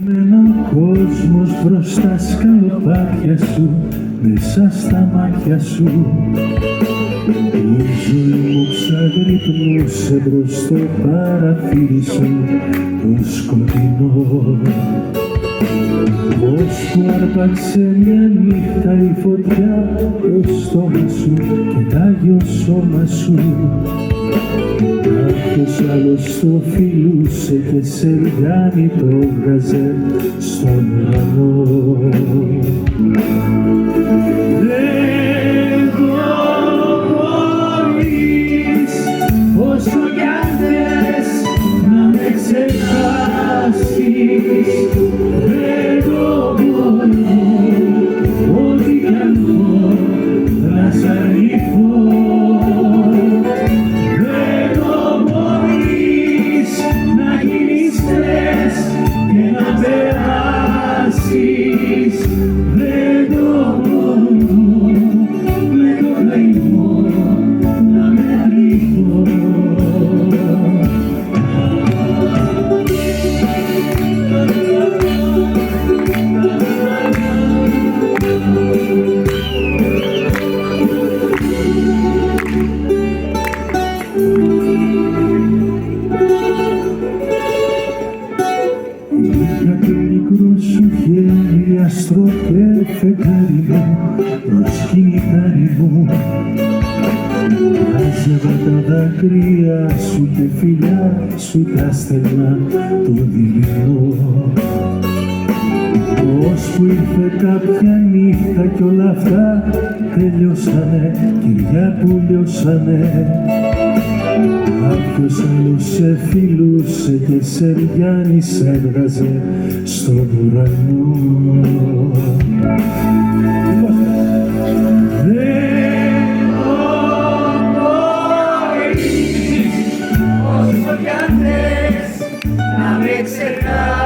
Ένα κόσμος μπροστά σκαλοπάτια σου, μέσα στα μάτια σου. Η ζωή μου ξαγρυπνούσε μπρος στο παραθύρι σου το σκοτεινό. Ώσπου άρπαξε μια νύχτα η φωτιά το στόμα σου και τ' άγιο σώμα σου. Κάποιος άλλος το φιλούσε και σε λιάνι το βγάζε στον ουρανό. Δεν μπορείς όσο κι αν θες να με ξεχάσεις. Δεν το μπορώ, ό,τι κι αν πω να σ' αρνηθώ. Δεν το μπορώ, με το λαϊμό να με κρύβω. Είχα το μικρό σου χέρι άστρο και φεγγάρι μου, προσκυνητάρι μου. Μάζευα τα δάκρυα σου και φιλιά σου τα στενά το δειλινό. Ώσπου ήρθε κάποια νύχτα κι όλα αυτά τελειώσανε, κυριά που λιώσανε. Κάποιος άλλος σε φιλούσε και σε λιάνι σε έβγαζε στον ουρανό. Δεν μπορείς όσο κι αν θες να με ξεχάσεις.